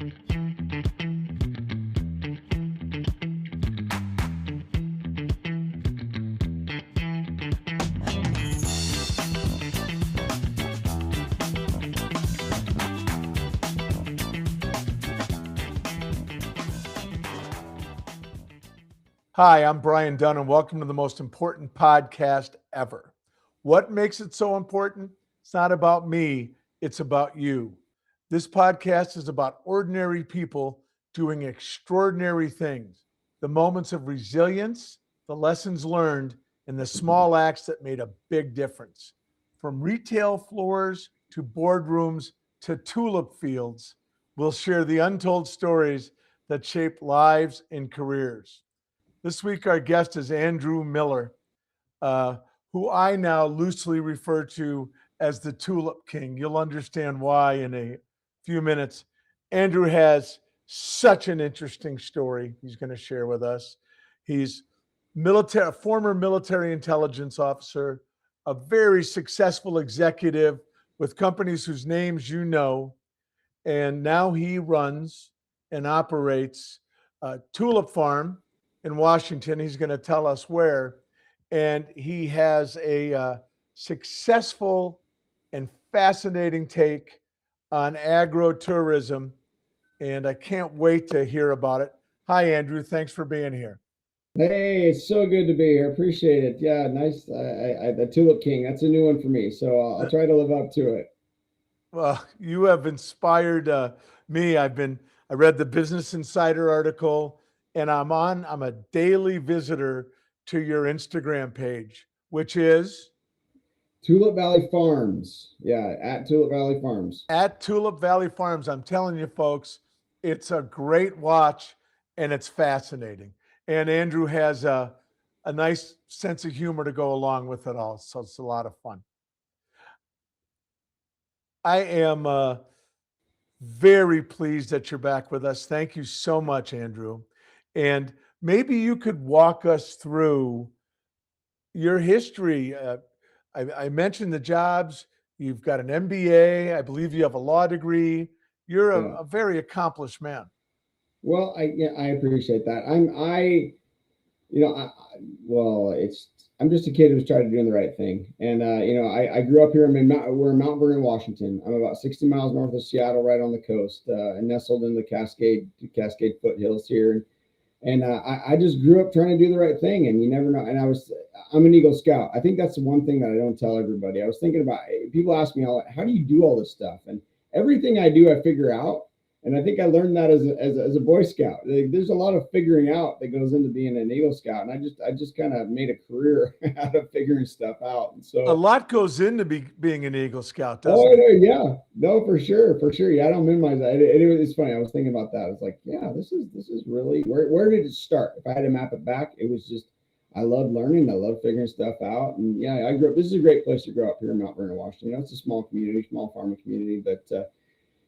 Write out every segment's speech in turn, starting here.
Hi, I'm Brian Dunn, and welcome to the most important podcast ever. What makes it so important? It's not about me, it's about you. This podcast is about ordinary people doing extraordinary things, the moments of resilience, the lessons learned, and the small acts that made a big difference. From retail floors to boardrooms to tulip fields, we'll share the untold stories that shape lives and careers. This week, our guest is Andrew Miller, uh, who I now loosely refer to as the Tulip King. You'll understand why in a few minutes. Andrew has such an interesting story he's going to share with us. He's a former military intelligence officer, a very successful executive with companies whose names you know, and now he runs and operates Tulip Farm in Washington. He's going to tell us where. And he has a successful and fascinating take on agro-tourism. And I can't wait to hear about it. Hi, Andrew. Thanks for being here. Hey, it's so good to be here. Appreciate it. Yeah, nice. The Tulip King, that's a new one for me. So I'll try to live up to it. Well, you have inspired me. I read the Business Insider article, and I'm a daily visitor to your Instagram page, which is Tulip Valley Farms. Yeah, at Tulip Valley Farms. at Tulip Valley Farms. I'm telling you, folks, it's a great watch and it's fascinating. And Andrew has a nice sense of humor to go along with it all. So it's a lot of fun. I am very pleased that you're back with us. Thank you so much, Andrew. And maybe you could walk us through your history. I mentioned the jobs. You've got an MBA. I believe you have a law degree. You're Yeah. a very accomplished man. Well, I appreciate that. You know, well, I'm just a kid who's tried to do the right thing. And I grew up here. We're in Mount Vernon, Washington. I'm about 60 miles north of Seattle, right on the coast, and nestled in the Cascade foothills here. And I just grew up trying to do the right thing, and you never know. And I'm an Eagle Scout. I think that's the one thing that I don't tell everybody. I was thinking about, people ask me how do you do all this stuff? And everything I do, I figure out. And I think I learned that as a Boy Scout. There's a lot of figuring out that goes into being an Eagle Scout, and I just kind of made a career out of figuring stuff out. And A so, lot goes into being an Eagle Scout, oh doesn't it? yeah, no, for sure. Yeah, I don't minimize that. It's funny. I was thinking about that. It's like, yeah, this is really where did it start? If I had to map it back, it was just I love learning. I love figuring stuff out. And yeah, I grew up. This is a great place to grow up here in Mount Vernon, Washington. It's a small community, small farming community, but.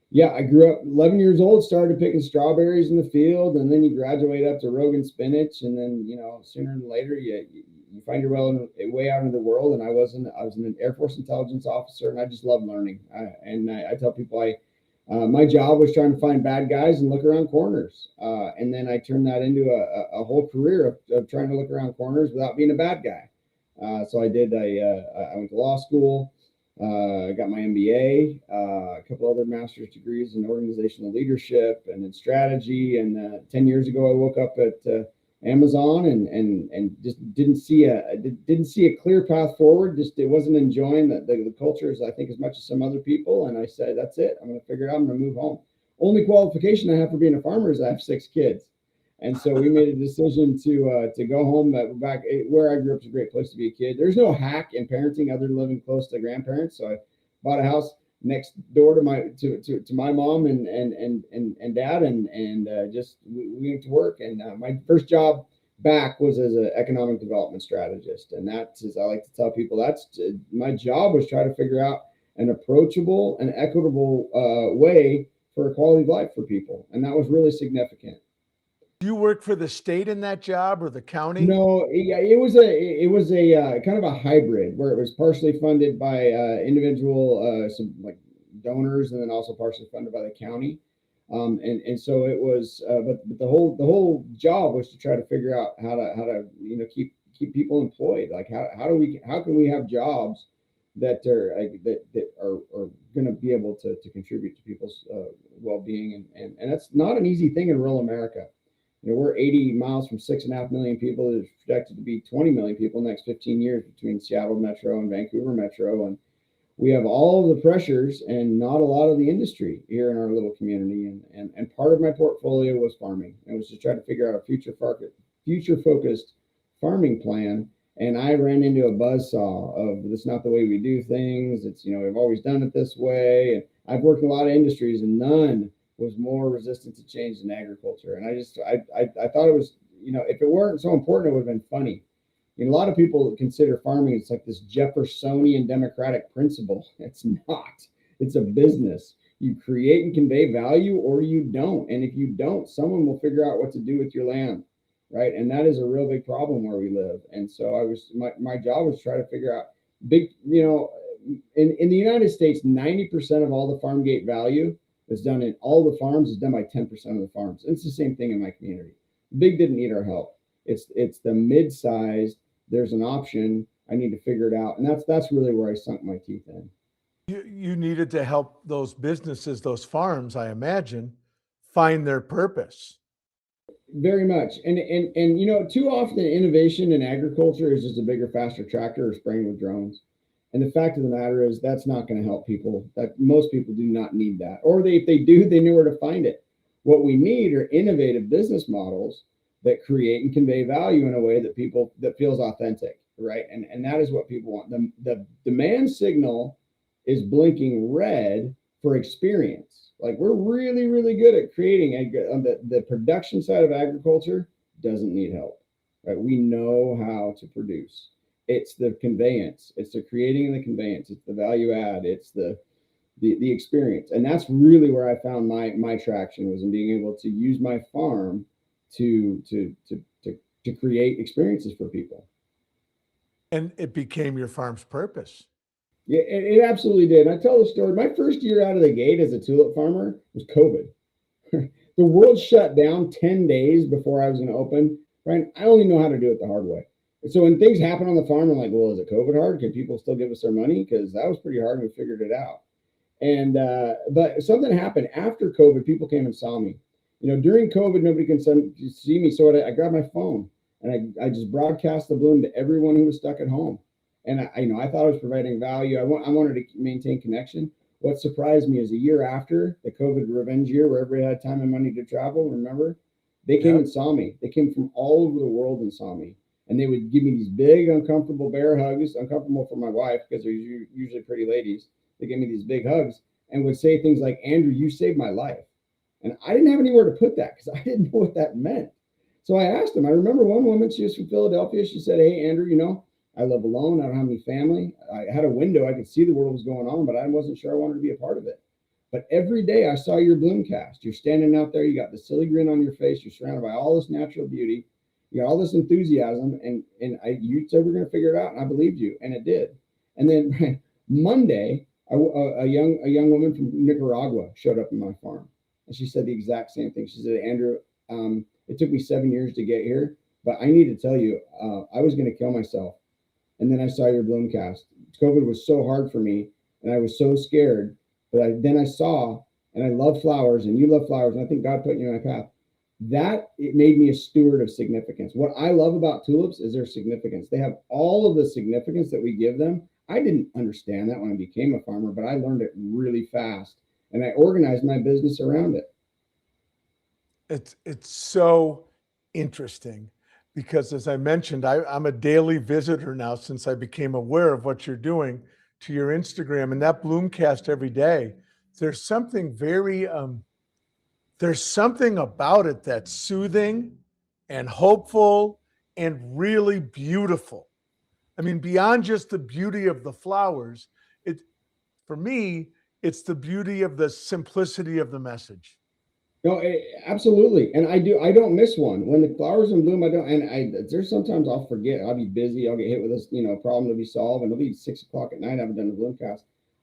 Yeah, I grew up 11 years old, started picking strawberries in the field, and then you graduate up to Rogan spinach, and then sooner than later you find your way out into the world. And I was an Air Force intelligence officer, and I just love learning. I tell people my job was trying to find bad guys and look around corners, and then I turned that into a whole career of trying to look around corners without being a bad guy. So I did. I went to law school. I got my MBA, a couple other master's degrees in organizational leadership and in strategy. And 10 years ago, I woke up at Amazon and just didn't see a clear path forward. Just it wasn't enjoying the cultures, I think, as much as some other people. And I said, that's it. I'm going to figure it out. I'm going to move home. Only qualification I have for being a farmer is I have 6 kids. And so we made a decision to go home. Back where I grew up is a great place to be a kid. There's no hack in parenting other than living close to grandparents. So I bought a house next door to my mom and dad, and just we went to work. And my first job back was as an economic development strategist. And that's, as I like to tell people, that's my job was try to figure out an approachable and equitable way for a quality of life for people. And that was really significant. Do you work for the state in that job or the county? No, yeah, it was a kind of a hybrid where it was partially funded by individual some like donors, and then also partially funded by the county. And so it was, but the whole job was to try to figure out how to keep people employed. Like how can we have jobs that are like, that are going to be able to contribute to people's well-being, and that's not an easy thing in rural America. We're 80 miles from 6.5 million people. There's projected to be 20 million people in the next 15 years between Seattle Metro and Vancouver Metro, and we have all of the pressures and not a lot of the industry here in our little community. And part of my portfolio was farming. It was to try to figure out a future focused farming plan. And I ran into a buzzsaw of this is not the way we do things. It's, we've always done it this way. And I've worked in a lot of industries and none was more resistant to change than agriculture. And I thought it was, if it weren't so important, it would have been funny. A lot of people consider farming, it's like this Jeffersonian democratic principle. It's not. It's a business. You create and convey value or you don't. And if you don't, someone will figure out what to do with your land, right? And that is a real big problem where we live. And so my job was to try to figure out in the United States, 90% of all the farm gate value is done in all the farms is done by 10% of the farms. And it's the same thing in my community. Big didn't need our help. It's the mid-sized. There's an option. I need to figure it out. And that's really where I sunk my teeth in. You needed to help those businesses, those farms, I imagine, find their purpose. Very much. And too often innovation in agriculture is just a bigger, faster tractor or spraying with drones. And the fact of the matter is that's not going to help people. That most people do not need that. Or if they do, they know where to find it. What we need are innovative business models that create and convey value in a way that feels authentic, right? And that is what people want. The demand signal is blinking red for experience. Like we're really, really good at creating the production side of agriculture doesn't need help, right? We know how to produce. It's the conveyance, it's the creating and the conveyance, it's the value add, it's the experience. And that's really where I found my traction was in being able to use my farm to create experiences for people. And it became your farm's purpose. Yeah, it absolutely did. And I tell the story. My first year out of the gate as a tulip farmer was COVID. The world shut down 10 days before I was going to open. Right? I only know how to do it the hard way. And so when things happen on the farm, I'm like, well, is it COVID hard? Can people still give us their money? Because that was pretty hard and we figured it out. And but something happened after COVID. People came and saw me. During COVID, nobody can see me. So I grabbed my phone and I just broadcast the bloom to everyone who was stuck at home. And I thought I was providing value. I wanted to maintain connection. What surprised me is a year after the COVID revenge year, where everybody had time and money to travel. Remember, they came and saw me. They came from all over the world and saw me. And they would give me these big, uncomfortable bear hugs, uncomfortable for my wife because they're usually pretty ladies. They gave me these big hugs and would say things like, Andrew, you saved my life. And I didn't have anywhere to put that because I didn't know what that meant. So I asked them. I remember one woman, she was from Philadelphia. She said, hey, Andrew, I live alone. I don't have any family. I had a window. I could see the world was going on, but I wasn't sure I wanted to be a part of it. But every day I saw your bloomcast. You're standing out there. You got the silly grin on your face. You're surrounded by all this natural beauty. You got all this enthusiasm. And you said we're going to figure it out. And I believed you. And it did. And then Monday, a young woman from Nicaragua showed up in my farm. And she said the exact same thing. She said, Andrew, it took me 7 years to get here, but I need to tell you, I was going to kill myself. And then I saw your bloomcast. COVID was so hard for me and I was so scared, but then I saw, and I love flowers and you love flowers. And I think God put you on my path. That it made me a steward of significance. What I love about tulips is their significance. They have all of the significance that we give them. I didn't understand that when I became a farmer, but I learned it really fast. And I organized my business around it. It's so interesting because, as I mentioned, I'm a daily visitor now since I became aware of what you're doing to your Instagram and that bloomcast every day. There's something there's something about it that's soothing and hopeful and really beautiful. I mean, beyond just the beauty of the flowers, for me, it's the beauty of the simplicity of the message. No, absolutely. And I don't miss one. When the flowers in bloom, I don't, and there's sometimes I'll forget, I'll be busy, I'll get hit with this, problem to be solved, and it'll be 6 o'clock at night, I haven't done the bloomcast.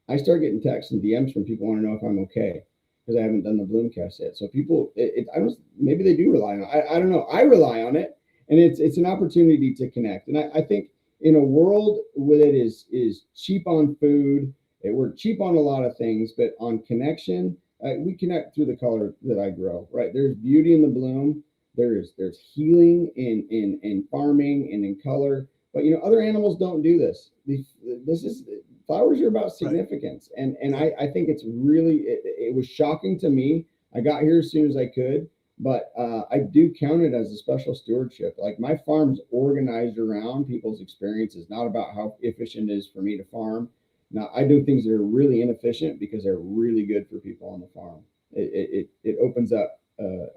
I start getting texts and DMs from people want to know if I'm okay. because I haven't done the bloom cast yet. So people, I don't, maybe they do rely on it. I don't know. I rely on it, and it's an opportunity to connect. And I think in a world where it is cheap on food, we're cheap on a lot of things, but on connection, we connect through the color that I grow. Right, there's beauty in the bloom. There's healing in farming and in color. But other animals don't do this. This is flowers are about significance, and I think it's really it was shocking to me. I got here as soon as I could, but I do count it as a special stewardship. Like my farm's organized around people's experiences, not about how efficient it is for me to farm. Now I do things that are really inefficient because they're really good for people on the farm. It opens up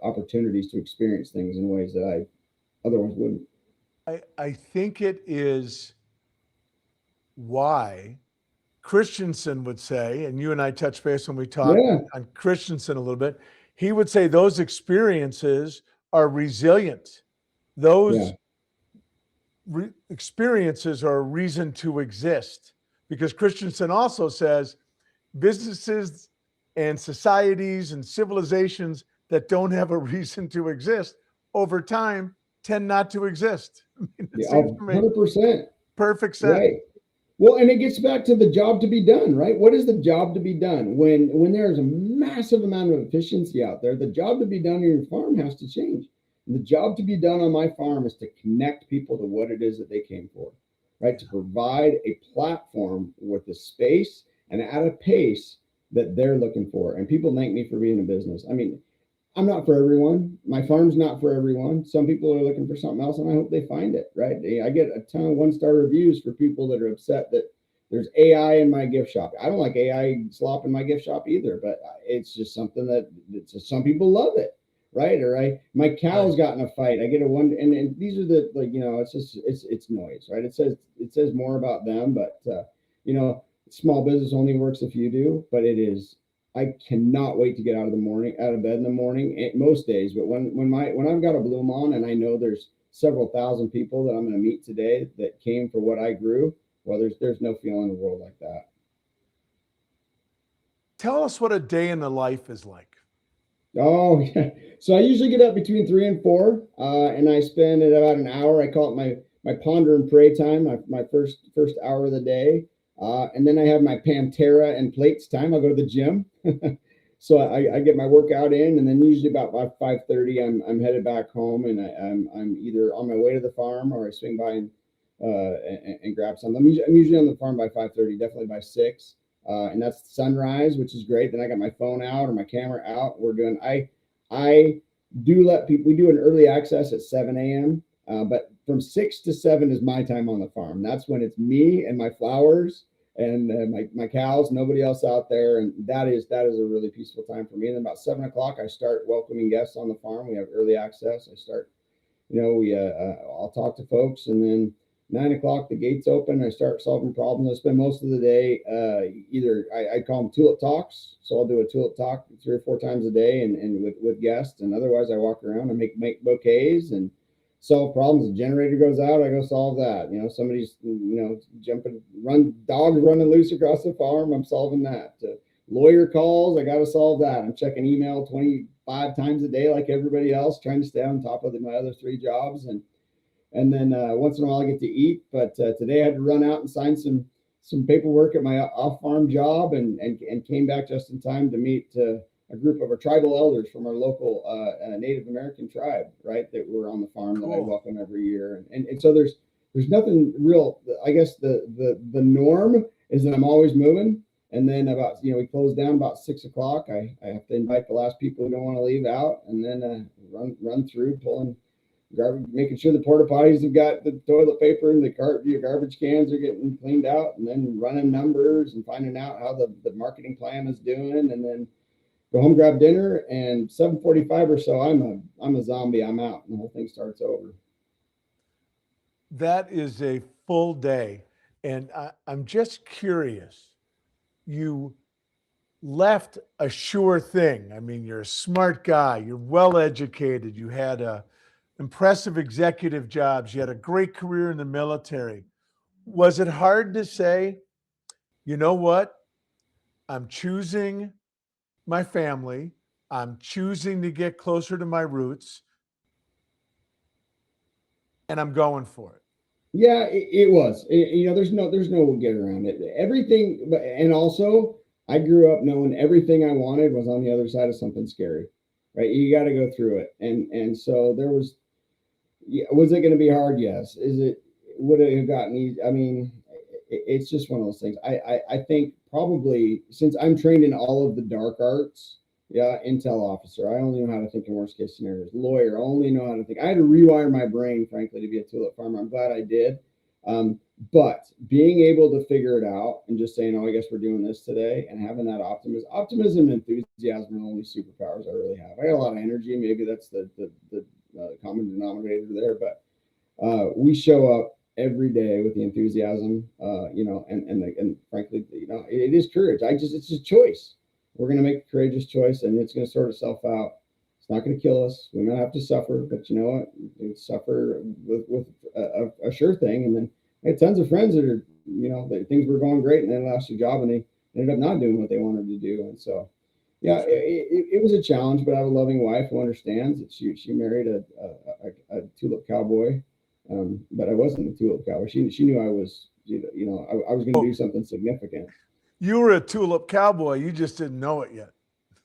opportunities to experience things in ways that I otherwise wouldn't. I think it is why Christensen would say, and you and I touched base when we talked Yeah, on Christensen a little bit, he would say those experiences are resilient. yeah, Those experiences are a reason to exist. Because Christensen also says businesses and societies and civilizations that don't have a reason to exist over time tend not to exist. I mean, it yeah, seems to make 100%. perfect sense. Right. Well, and it gets back to the job to be done, right? What is the job to be done? When there's a massive amount of efficiency out there, the job to be done in your farm has to change. And the job to be done on my farm is to connect people to what it is that they came for, right? To provide a platform with the space and at a pace that they're looking for. And people thank me for being in business. I mean, I'm not for everyone. My farm's not for everyone. Some people are looking for something else, and I hope they find it. Right? I get a ton of 1-star reviews for people that are upset that there's AI in my gift shop. I don't like AI slop in my gift shop either, but it's just something that some people love it, right? Or my cow's got in a fight. I get a one, and these are the it's just it's noise, right? It says more about them, but small business only works if you do, but it is I cannot wait to get out of bed in the morning, most days. But when I've got a bloom on and I know there's several thousand people that I'm going to meet today that came for what I grew, well, there's no feeling in the world like that. Tell us what a day in the life is like. Oh, yeah. So I usually get up between 3 and 4, and I spend about an hour. I call it my ponder and pray time, my first hour of the day. And then I have my Pantera and plates time. I'll go to the gym. So I get my workout in, and then usually about 5:30, I'm headed back home, and I'm either on my way to the farm or I swing by and grab something. I'm usually on the farm by 5:30, definitely by 6. And that's sunrise, which is great. Then I got my phone out or my camera out. I do let people, we do an early access at 7 a.m. But from 6 to 7 is my time on the farm. That's when it's me and my flowers and my cows, nobody else out there. And that is a really peaceful time for me. And then about 7 o'clock, I start welcoming guests on the farm. We have early access. I'll talk to folks, and then 9 o'clock, the gates open. I start solving problems. I spend most of the day either I call them tulip talks. So I'll do a tulip talk 3 or 4 times a day and with guests. And otherwise, I walk around and make bouquets and solve problems. The generator goes out, I go solve that. Somebody's dogs running loose across the farm. I'm solving that. Lawyer calls, I got to solve that. I'm checking email 25 times a day like everybody else, trying to stay on top of my other 3 jobs. And then once in a while I get to eat. But today I had to run out and sign some paperwork at my off-farm job and came back just in time to meet a group of our tribal elders from our local Native American tribe, right, that were on the farm that I welcome every year. And so there's nothing real. I guess the norm is that I'm always moving. And then we close down about 6 o'clock. I have to invite the last people who don't want to leave out, and then run through pulling garbage, making sure the porta potties have got the toilet paper and the garbage cans are getting cleaned out, and then running numbers and finding out how the marketing plan is doing, and then go home, grab dinner, and 7:45 or so, I'm a zombie. I'm out, and the whole thing starts over. That is a full day. And I'm just curious. You left a sure thing. I mean, you're a smart guy. You're well educated. You had impressive executive jobs. You had a great career in the military. Was it hard to say, you know what? I'm choosing my family. I'm choosing to get closer to my roots, and I'm going for it. Yeah, it was. There's no get around it. Everything, and also, I grew up knowing everything I wanted was on the other side of something scary, right? You got to go through it, and so there was. Yeah, was it going to be hard? Yes. Is it? Would it have gotten easy? I mean, it's just one of those things. I think probably since I'm trained in all of the dark arts, yeah, intel officer, I only know how to think in worst case scenarios. Lawyer, I only know how to think. I had to rewire my brain, frankly, to be a tulip farmer. I'm glad I did. But being able to figure it out and just saying, "Oh, I guess we're doing this today," and having that optimism, and enthusiasm are the only superpowers I really have. I got a lot of energy. Maybe that's the common denominator there, but we show up every day with the enthusiasm, and frankly, it is courage. It's a choice. We're going to make a courageous choice, and it's going to sort itself out. It's not going to kill us. We might have to suffer, but you know what? We suffer with a sure thing. And then I had tons of friends that are, that things were going great, and then lost their job, and they ended up not doing what they wanted to do. And so, yeah, it was a challenge, but I have a loving wife who understands that she married a tulip cowboy. But I wasn't a tulip cowboy. She knew I was, I was going to do something significant. You were a tulip cowboy. You just didn't know it yet.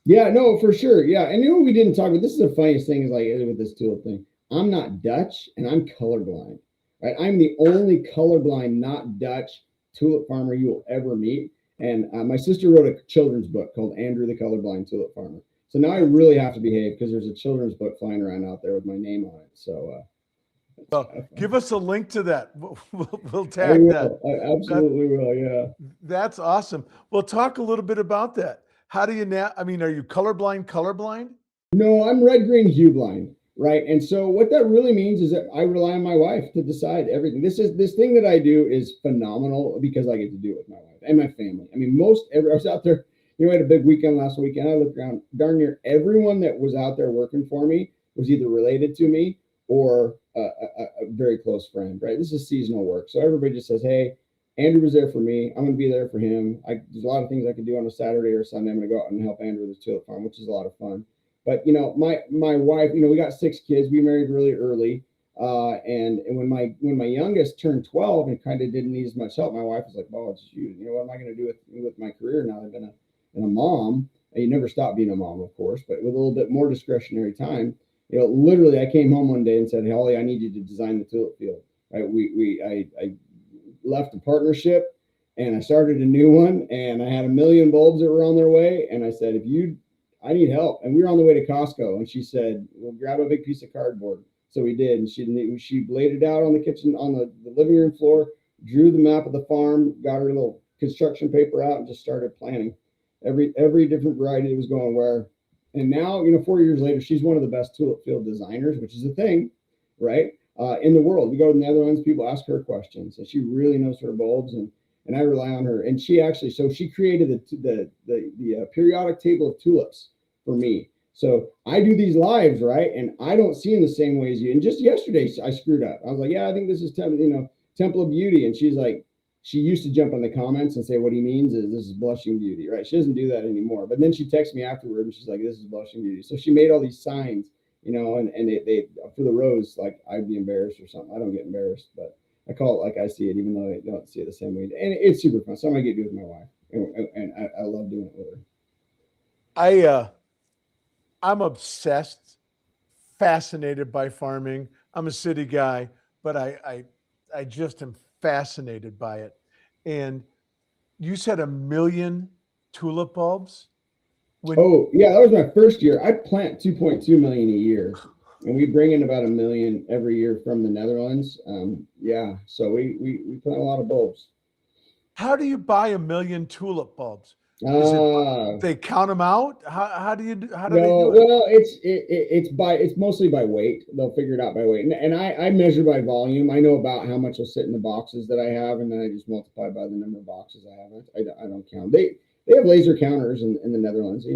Yeah, no, for sure. Yeah. And we didn't talk about, this is the funniest thing is like with this tulip thing. I'm not Dutch and I'm colorblind, right? I'm the only colorblind, not Dutch tulip farmer you will ever meet. And my sister wrote a children's book called Andrew the Colorblind Tulip Farmer. So now I really have to behave because there's a children's book flying around out there with my name on it. So, well, give us a link to that. We'll tag that. I absolutely will. Yeah. That's awesome. Well, talk a little bit about that. How do you now? I mean, are you colorblind? No, I'm red, green, hue blind. Right. And so what that really means is that I rely on my wife to decide everything. This thing that I do is phenomenal because I get to do it with my wife and my family. I mean, I was out there, I had a big weekend last weekend. I looked around, darn near everyone that was out there working for me was either related to me or a very close friend, right? This is seasonal work. So everybody just says, hey, Andrew was there for me. I'm going to be there for him. There's a lot of things I can do on a Saturday or Sunday. I'm going to go out and help Andrew with his tulip farm, which is a lot of fun. But, my wife, we got 6 kids. We married really early. And when my youngest turned 12 and kind of didn't need as much help, my wife was like, well, it's you. What am I going to do with my career now? I've been a mom. And you never stop being a mom, of course, but with a little bit more discretionary time. Literally, I came home one day and said, Holly, I need you to design the tulip field. Right? I left a partnership and I started a new one, and I had 1 million bulbs that were on their way. And I said, I need help. And we were on the way to Costco, and she said, well, grab a big piece of cardboard. So we did. And she laid it out on the kitchen, on the living room floor, drew the map of the farm, got her little construction paper out, and just started planning every different variety that was going where. And now, 4 years later, she's one of the best tulip field designers, which is a thing, right? In the world. We go to the Netherlands, people ask her questions, and she really knows her bulbs, and I rely on her. And she created the periodic table of tulips for me. So I do these lives, right? And I don't see them the same way as you. And just yesterday, I screwed up. I was like, yeah, I think this is Temple of Beauty. And she's like, she used to jump on the comments and say what he means is this is blushing beauty, right? She doesn't do that anymore. But then she texts me afterward and she's like, this is blushing beauty. So she made all these signs, and they for the rose, like I'd be embarrassed or something. I don't get embarrassed, but I call it like I see it, even though I don't see it the same way. And it's super fun. Something I get to do with my wife, and I love doing it with her. I'm obsessed, fascinated by farming. I'm a city guy, but I just am fascinated by it. And you said 1 million tulip bulbs? Yeah, that was my first year. I plant 2.2 million a year, and we bring in about 1 million every year from the Netherlands. So we plant a lot of bulbs. How do you buy 1 million tulip bulbs? They count them out? How do they do it? Well, it's mostly by weight. They'll figure it out by weight. And I measure by volume. I know about how much will sit in the boxes that I have, and then I just multiply by the number of boxes I have. I don't count. They have laser counters in the Netherlands,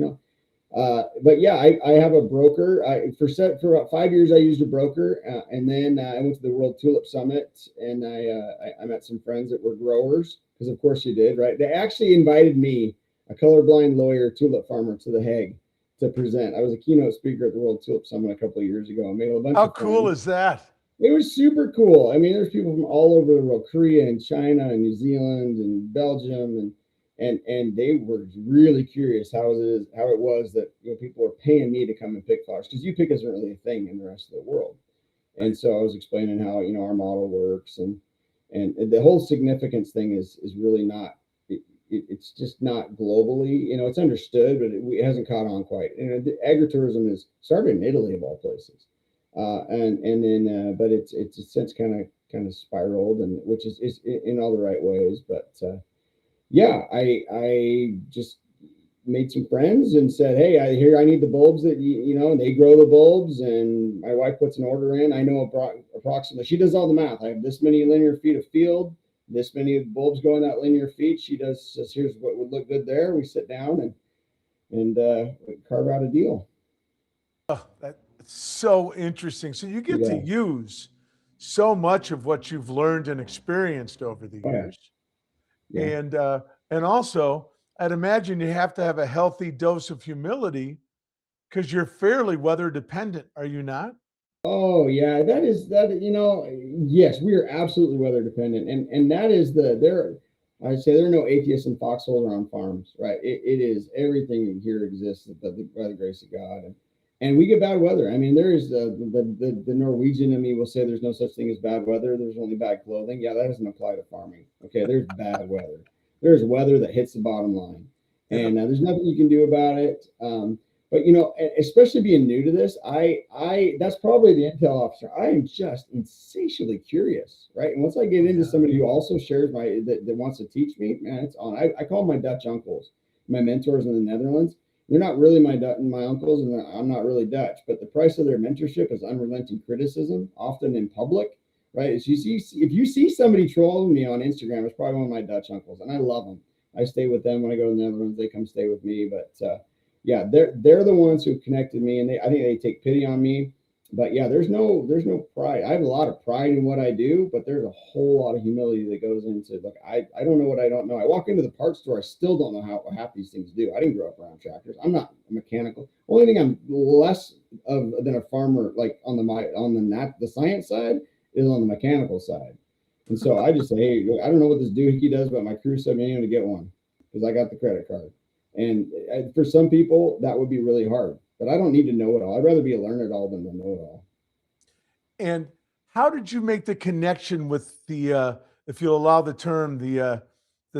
But yeah, I have a broker. For about 5 years, I used a broker, and then I went to the World Tulip Summit, and I met some friends that were growers, because of course you did, right? They actually invited me a colorblind lawyer tulip farmer to The Hague to present. I was a keynote speaker at the World Tulip Summit a couple of years ago. I made a bunch How of cool friends. is that? It was super cool. I mean, there's people from all over the world, Korea and China and New Zealand and Belgium, and they were really curious how it was that people were paying me to come and pick flowers, because you pick isn't really a thing in the rest of the world. And so I was explaining how our model works, and the whole significance thing is really not. It's just not globally. It's understood, but it hasn't caught on quite. The agritourism is started in Italy of all places, and then but it's since kind of spiraled, and which is in all the right ways. But yeah, I just made some friends and said, hey, I need the bulbs that and they grow the bulbs, and my wife puts an order in. I know approximately, she does all the math. I have this many linear feet of field, this many bulbs go in that linear feet. She says, here's what would look good there. We sit down and carve out a deal. Oh, that's so interesting. So you get to Yeah. use so much of what you've learned and experienced over the Oh, yeah. years. Yeah. And also, I'd imagine you have to have a healthy dose of humility, because you're fairly weather dependent, are you not? Oh yeah, yes, we are absolutely weather dependent. And that is I say there are no atheists and foxholes around farms, right? It is everything here exists by the grace of God. And we get bad weather. I mean, there is the Norwegian in me will say there's no such thing as bad weather. There's only bad clothing. Yeah, that doesn't apply to farming. Okay, there's bad weather. There's weather that hits the bottom line, Yeah. and there's nothing you can do about it. But especially being new to this, I that's probably the intel officer. I am just insatiably curious, right? And once I get into somebody who also shares that wants to teach me, man, it's on. I call them my Dutch uncles, my mentors in the Netherlands. They're not really my uncles, and I'm not really Dutch, but the price of their mentorship is unrelenting criticism, often in public, right? If you see somebody trolling me on Instagram, it's probably one of my Dutch uncles, and I love them. I stay with them when I go to the Netherlands. They come stay with me, but yeah, they're the ones who connected me, and I think they take pity on me. But yeah, there's no pride. I have a lot of pride in what I do, but there's a whole lot of humility that goes into, look, I don't know what I don't know. I walk into the parts store, I still don't know how half these things do. I didn't grow up around tractors. I'm not a mechanical. Only thing I'm less of than a farmer, like the science side, is on the mechanical side. And so I just say, hey, I don't know what this doohickey does, but my crew said me to get one because I got the credit card. And for some people, that would be really hard. But I don't need to know it all. I'd rather be a learn-it-all than a know-it-all. And how did you make the connection with if you'll allow the term, the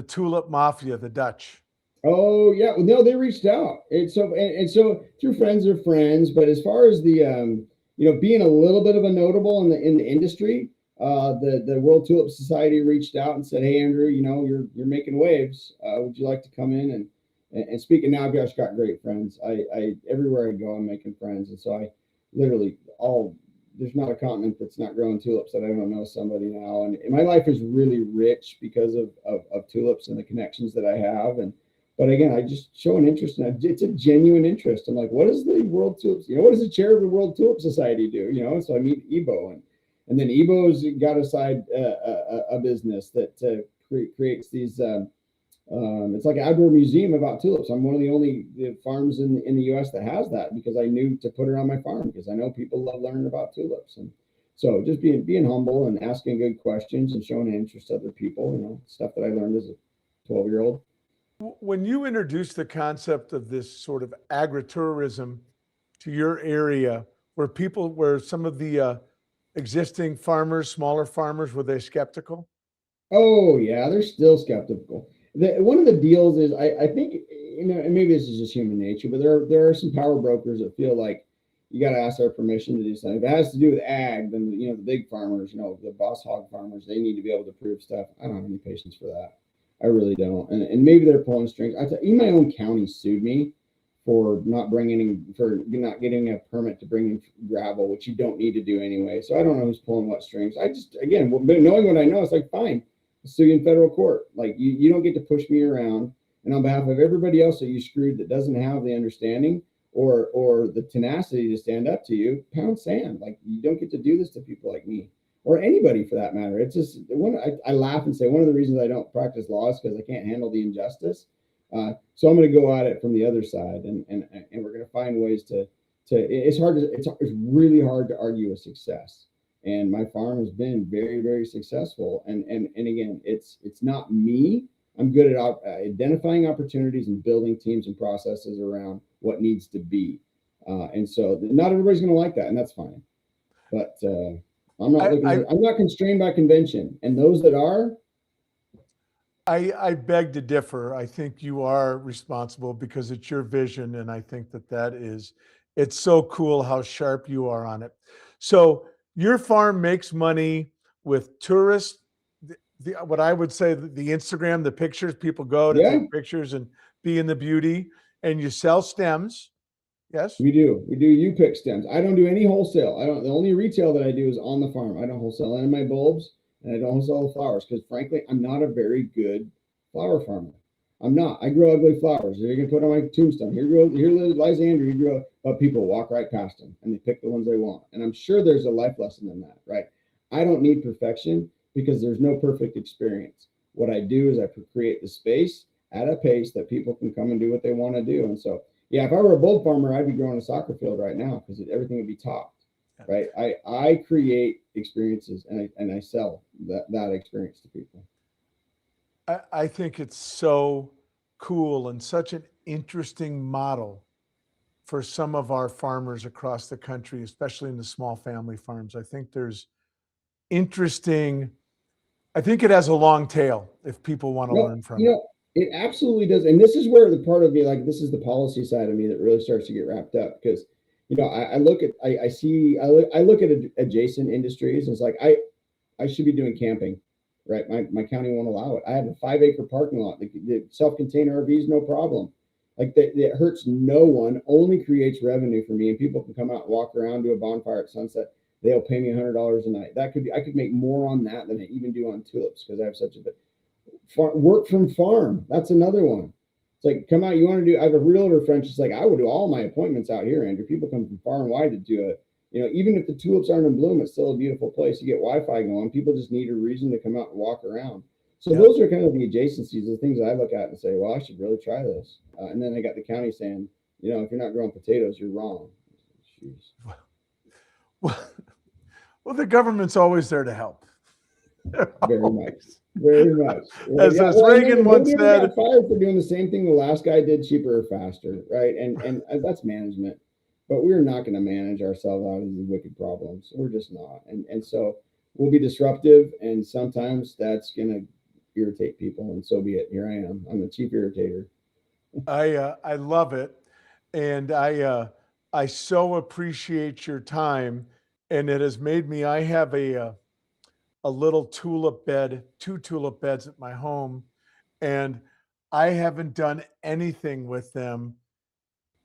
tulip mafia, the Dutch? Oh yeah, well, no, they reached out, and so through friends of friends. But as far as the being a little bit of a notable in the industry, the World Tulip Society reached out and said, hey Andrew, you're making waves. Would you like to come in and speak? And now I've just got great friends. I everywhere I go, I'm making friends, and so I literally there's not a continent that's not growing tulips that I don't know somebody now. And my life is really rich because of tulips and the connections that I have. But again, I just show an interest, and it's a genuine interest. I'm like, what does the World Tulips, what does the chair of the World Tulip Society do? So I meet Ebo, and then Ebo's got a business that creates these. It's like an outdoor museum about tulips. I'm one of the only farms in the U.S. that has that, because I knew to put it on my farm, because I know people love learning about tulips. And so just being humble and asking good questions and showing an interest to other people, stuff that I learned as a 12-year-old. When you introduced the concept of this sort of agritourism to your area, were some of the existing farmers, smaller farmers, were they skeptical? Oh yeah, they're still skeptical. One of the deals is I think, and maybe this is just human nature, but there are some power brokers that feel like you got to ask their permission to do something. If it has to do with ag, then the big farmers, the boss hog farmers, they need to be able to prove stuff. I don't have any patience for that. I really don't. And maybe they're pulling strings. Even my own county sued me for not getting a permit to bring in gravel, which you don't need to do anyway. So I don't know who's pulling what strings. I just, again, knowing what I know, it's like, fine, I'll sue you in federal court. Like you don't get to push me around. And on behalf of everybody else that you screwed that doesn't have the understanding or the tenacity to stand up to you, pound sand. Like, you don't get to do this to people like me, or anybody for that matter. It's just I laugh and say one of the reasons I don't practice law is because I can't handle the injustice. So I'm going to go at it from the other side, and we're going to find ways to. It's really hard to argue with success. And my farm has been very, very successful. And again, it's not me. I'm good at identifying opportunities and building teams and processes around what needs to be. And so not everybody's going to like that, and that's fine. But I'm not constrained by convention. And those that are, I beg to differ. I think you are responsible because it's your vision. And I think it's so cool how sharp you are on it. So your farm makes money with tourists, what I would say, the Instagram, the pictures, people go to yeah, take pictures and be in the beauty, and you sell stems. Yes. we do. We do you pick stems. I don't do any wholesale. I don't. The only retail that I do is on the farm. I don't wholesale any of my bulbs, and I don't wholesale the flowers because, frankly, I'm not a very good flower farmer. I'm not. I grow ugly flowers. You're gonna put on my tombstone. Here lies Andrew. You grow, but people walk right past them and they pick the ones they want. And I'm sure there's a life lesson in that, right? I don't need perfection because there's no perfect experience. What I do is I create the space at a pace that people can come and do what they want to do. And so, yeah, if I were a bulb farmer, I'd be growing a soccer field right now because everything would be topped, right? I create experiences and I sell that experience to people. I think it's so cool and such an interesting model for some of our farmers across the country, especially in the small family farms. I think there's interesting, I think it has a long tail if people want to No, learn from it. it absolutely does. And this is where the part of me, like, this is the policy side of me that really starts to get wrapped up because, I look at, I look at adjacent industries and it's like, I should be doing camping, right? My county won't allow it. I have a 5-acre parking lot. The self-contained RVs, no problem. Like it hurts no one, only creates revenue for me. And people can come out and walk around, do a bonfire at sunset. They'll pay me $100 a night. I could make more on that than I even do on tulips because I have such a work from farm. That's another one. It's like, come out, you want to do, I have a realtor friend. She's like, I would do all my appointments out here, Andrew. People come from far and wide to do it. Even if the tulips aren't in bloom, it's still a beautiful place. You get Wi-Fi going. People just need a reason to come out and walk around. So those are kind of the adjacencies, the things that I look at and say, well, I should really try this. And then I got the county saying, if you're not growing potatoes, you're wrong. Jeez. Well, the government's always there to help. Very much. Very much. As Reagan once said, got fired for doing the same thing the last guy did, cheaper or faster, right? And that's management. But we're not going to manage ourselves out of these wicked problems. We're just not. And so we'll be disruptive, and sometimes that's going to irritate people, and so be it. Here I am. I'm the chief irritator. I love it, and I so appreciate your time, and it has made me. I have a little tulip bed, 2 tulip beds at my home, and I haven't done anything with them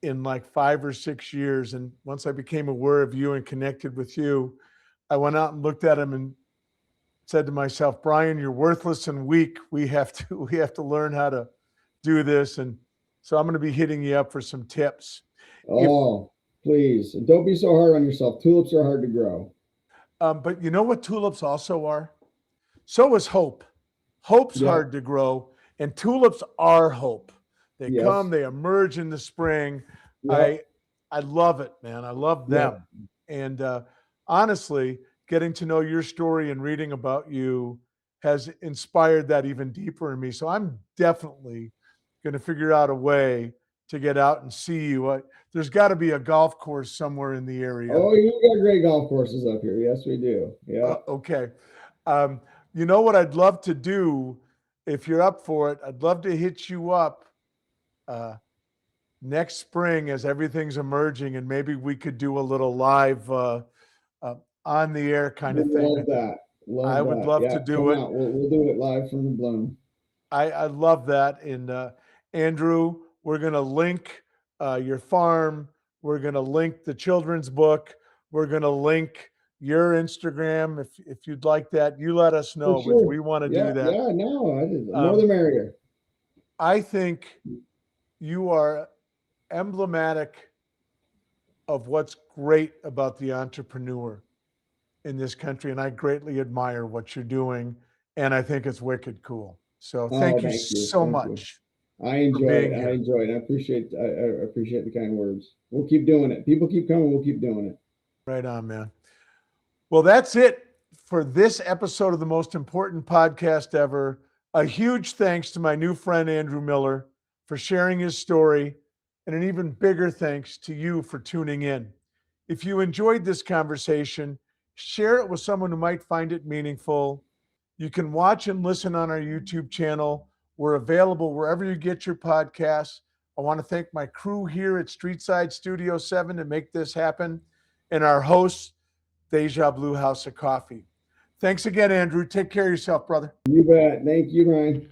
in like 5 or 6 years. And once I became aware of you and connected with you, I went out and looked at them and said to myself, Brian, you're worthless and weak. We have to learn how to do this. And so I'm going to be hitting you up for some tips. Oh, please. Don't be so hard on yourself. Tulips are hard to grow. But you know what tulips also are? So is hope. Hope's hard to grow, and tulips are hope. They come, they emerge in the spring. Yep. I love it, man. I love them. Yep. And honestly, getting to know your story and reading about you has inspired that even deeper in me. So I'm definitely going to figure out a way to get out and see you. There's got to be a golf course somewhere in the area. Oh, you got great golf courses up here. Yes, we do. Yeah. Okay. You know what I'd love to do, if you're up for it, I'd love to hit you up next spring as everything's emerging, and maybe we could do a little live on the air kind of thing. Love that. I would love to do it. We'll do it live from the bloom. I love that. And Andrew, we're going to link your farm. We're going to link the children's book. We're going to link your Instagram. If you'd like that, you let us know. Sure. We want to do that. Yeah, no, more the merrier. I think you are emblematic of what's great about the entrepreneur in this country. And I greatly admire what you're doing. And I think it's wicked cool. So thank you so much. I for enjoy being it. here. I enjoy it. I appreciate the kind words. We'll keep doing it. People keep coming. We'll keep doing it. Right on, man. Well, that's it for this episode of the most important podcast ever. A huge thanks to my new friend, Andrew Miller, for sharing his story, and an even bigger thanks to you for tuning in. If you enjoyed this conversation, share it with someone who might find it meaningful. You can watch and listen on our YouTube channel. We're available wherever you get your podcasts. I want to thank my crew here at Streetside Studio 7 to make this happen, and our hosts, Deja Blue House of Coffee. Thanks again, Andrew. Take care of yourself, brother. You bet. Thank you, Ryan.